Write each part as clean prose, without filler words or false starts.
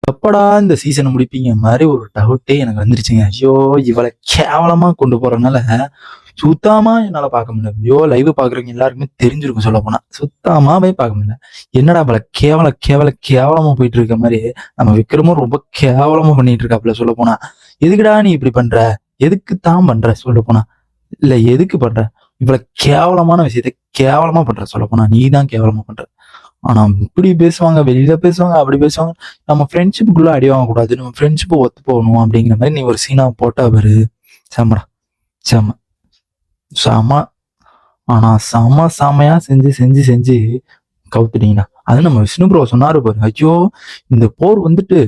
எப்படா இந்த சீசனை முடிப்பீங்க மாதிரி ஒரு டவுட்டே எனக்கு வந்துருச்சுங்க. ஐயோ! இவளை கேவலமா கொண்டு போறனால சுத்தமா என்னால பார்க்க முடியல. ஐயோ! லைவ் பார்க்குறவங்க எல்லாருக்குமே தெரிஞ்சிருக்கும் சொல்லப்போனா. சுத்தமாவே பார்க்க முடியல. என்னடா இவள கேவலமா போயிட்டு இருக்க மாரி நம்ம விக்ரமும் ரொம்ப கேவலமா பண்ணிட்டு இருக்காப்புல சொல்லப்போனா. எதுக்குடா நீ இப்படி பண்ற? எதுக்கு தான் பண்ற சொல்லப்போனா? இல்ல எதுக்கு பண்ற? இவ்வளவு கேவலமான விஷயத்த கேவலமா பண்ற சொல்லப்போனா. நீ தான் கேவலமா பண்ற. ஆனா இப்படி பேசுவாங்க, வெளியில பேசுவாங்க, அப்படி பேசுவாங்க. நம்ம ஃப்ரெண்ட்ஷிப்புக்குள்ள அடி வாங்கக்கூடாது. நம்ம ஃப்ரெண்ட்ஷிப் ஒத்து போகணும் அப்படிங்கிற மாதிரி நீ ஒரு சீனா போட்டா அவரு செம்மடா. செம்ம. செம. ஆனா செமையா செஞ்சு கவுத்துட்டீங்கடா. அது நம்ம விஷ்ணு ப்ரோ சொன்னாரு பாரு. ஐயோ! இந்த போர் வந்துட்டு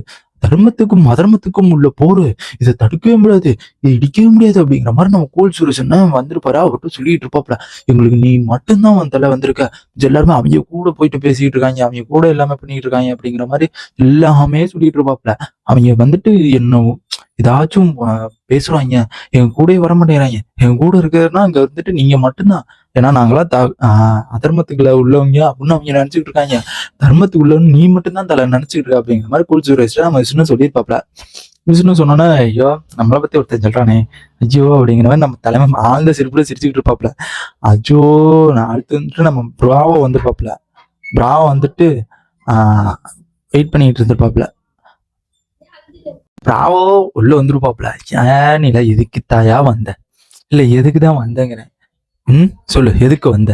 தர்மத்துக்கும் அதர்மத்துக்கும் உள்ள போரு. இதை தடுக்கவே முடியாது, இதை இடிக்கவே முடியாது அப்படிங்கிற மாதிரி நம்ம கோல் சுரேஷன் வந்திருப்பாரு. அவர்கிட்ட சொல்லிட்டு இருப்பாப்ல, எங்களுக்கு நீ மட்டும்தான் வந்தல வந்திருக்க. எல்லாருமே அவங்க கூட போயிட்டு பேசிட்டு இருக்காங்க, அவங்க கூட எல்லாமே பண்ணிட்டு இருக்காங்க அப்படிங்கிற மாதிரி எல்லாமே சொல்லிட்டு இருப்பாப்ல. அவங்க வந்துட்டு என்ன ஏதாச்சும் பேசுறாங்க, என் கூடயே வர மாட்டேங்கிறாங்க. என் கூட இருக்கிறதுனா அங்க வந்துட்டு நீங்க மட்டும்தான். ஏன்னா நாங்களா அதர்மத்துக்குள்ள உள்ளவங்க அப்படின்னு அவங்க நினைச்சுட்டு இருக்காங்க. தர்மத்துக்கு உள்ளவன்னு நீ மட்டும்தான் தலை நினைச்சுட்டு இருக்க அப்படிங்கிற மாதிரி கூல் சுரேஷ் நம்ம விஷ்ணு சொல்லியிருப்பாப்ல. விஷ்ணு சொன்னோன்னா, ஐயோ நம்மளை பத்தி ஒருத்தன் சொல்றானே, ஐயோ அப்படிங்கிற மாதிரி நம்ம தலைமை ஆழ்ந்த சிரிப்புல சிரிச்சுக்கிட்டு இருப்பாப்ல. ஐயோ நான் அடுத்து வந்துட்டு நம்ம பிராவோ வந்துருப்பாப்ல. பிராவோ வந்துட்டு வெயிட் பண்ணிட்டு இருந்திருப்பாப்ல. பிராவோ உள்ள வந்துருப்பாப்ல. ஏன் இல்ல எதுக்கு தாயா வந்த? இல்ல எதுக்குதான் வந்தங்கிறேன். சொல்லு எதுக்கு வந்த?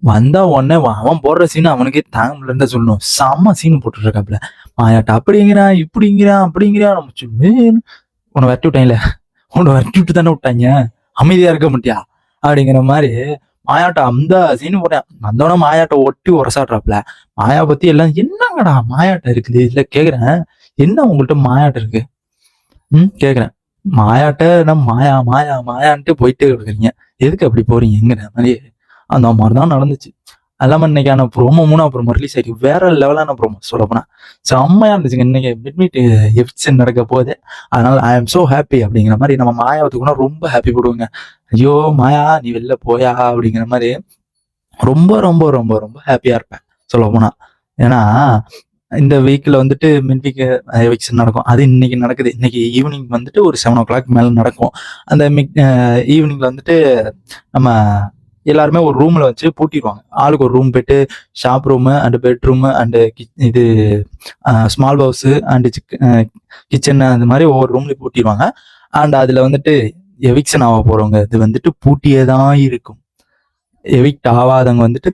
வந்தா உடனே அவன் போடுற சீன் அவனுக்கே தாங்க முடியலன்னு சொல்லணும். செம்ம சீன் போட்டுட்டு இருக்காப்ல. மாயாட்டா அப்படிங்கிறான், இப்படிங்கிறான், அப்படிங்கிறான். நம்ம சொல்லு உன்னை விரட்டி விட்டாங்கல்ல, உன்னை விரட்டி விட்டு தானே விட்டாங்க, அமைதியா இருக்க மாட்டியா அப்படிங்கிற மாதிரி மாயாட்டா அந்த சீன் போட்டேன். வந்தோடனே மாயாட்டை ஒட்டி உரசாடுறாப்ல. மாயா பத்தி எல்லாம் என்னங்கடா மாயாட்டம் இருக்குது இல்ல கேக்குறேன். என்ன உங்கள்கிட்ட மாயாட்டம் இருக்கு? கேக்குறேன். மாயாட்ட நம்ம மாயான்ட்டு போயிட்டே இருக்கிறீங்க. எதுக்கு அப்படி போறீங்கிற மாதிரி அந்த மாதிரிதான் நடந்துச்சு. அல்லாம இன்னைக்கான ப்ரோமோ 3 ப்ரோமோ ரிலீஸ் ஆயிருக்கு. வேற லெவலான ப்ரோமோ சொல்ல போனா செம்மையா இருந்துச்சுங்க. இன்னைக்கு மிட்மீட் எஃபிஷன் நடக்க போகுது. அதனால ஐ எம் சோ ஹாப்பி அப்படிங்கிற மாதிரி நம்ம மாயாவத்துக்குன்னா ரொம்ப ஹாப்பி போடுவோங்க. ஐயோ மாயா நீ வெளில போயா அப்படிங்கிற மாதிரி ரொம்ப ரொம்ப ரொம்ப ரொம்ப ஹாப்பியா இருப்பேன் சொல்ல போனா. ஏன்னா இந்த வீக்ல வந்துட்டு மிட் வீக் எவிக்ஷன் நடக்கும். அது இன்னைக்கு நடக்குது. இன்னைக்கு ஈவினிங் வந்துட்டு ஒரு 7 o'clock மேல நடக்கும். அந்த ஈவினிங்ல வந்துட்டு நம்ம எல்லாருமே ஒரு ரூம்ல வச்சு பூட்டிடுவாங்க. ஆளுக்கு ஒரு ரூம் போயிட்டு shop room and bedroom and இது ஸ்மால் ஹவுஸ் அண்ட் கிச்சன் அந்த மாதிரி ஒவ்வொரு ரூம்லயும் பூட்டிடுவாங்க. அண்ட் அதுல வந்துட்டு எவிக்ஷன் ஆக போறவங்க இது வந்துட்டு பூட்டியே தான் இருக்கும். எவிக்ட் ஆகாதவங்க வந்துட்டு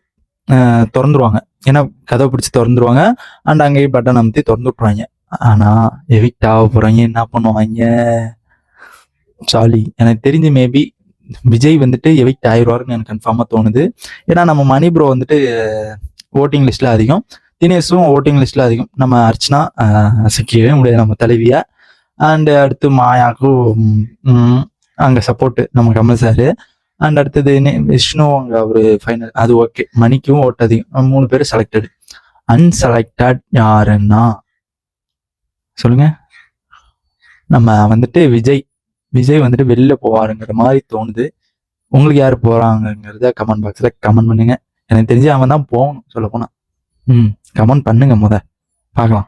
திறந்துருவாங்க. ஏன்னா கதவை பிடிச்சி திறந்துருவாங்க. அண்ட் அங்கேயே பட்டன் அமுத்தி திறந்து விட்டுருவாங்க. ஆனா எவிக்ட் ஆக போறவங்க என்ன பண்ணுவாங்க? சாலி எனக்கு தெரிஞ்சு மேபி விஜய் வந்துட்டு எவிக்ட் ஆயிடுவாருன்னு எனக்கு கன்ஃபார்மா தோணுது. ஏன்னா நம்ம மணி ப்ரோ வந்துட்டு ஓட்டிங் லிஸ்ட்ல அதிகம், தினேஷும் ஓட்டிங் லிஸ்ட்ல அதிகம். நம்ம அர்ச்சனா சிக்கவே முடியாது நம்ம தலைவியா. அண்ட் அடுத்து மாயாக்கும் அங்க சப்போர்ட் நம்ம கமல் சாரு. அண்ட் அடுத்தது விஷ்ணு அங்க ஒரு ஃபைனல் அது ஓகே. மணிக்கும் ஓட்டு அதிகம். 3 பேர் செலக்டட். அன்செலக்டட் யாருன்னா சொல்லுங்க. நம்ம வந்துட்டு விஜய் வந்துட்டு வெளில போவாருங்கிற மாதிரி தோணுது. உங்களுக்கு யாரு போறாங்கிறத கமெண்ட் பாக்ஸ்ல கமெண்ட் பண்ணுங்க. எனக்கு தெரிஞ்சு அவன் தான் போகணும் சொல்ல போனா. கமெண்ட் பண்ணுங்க பார்க்கலாம்.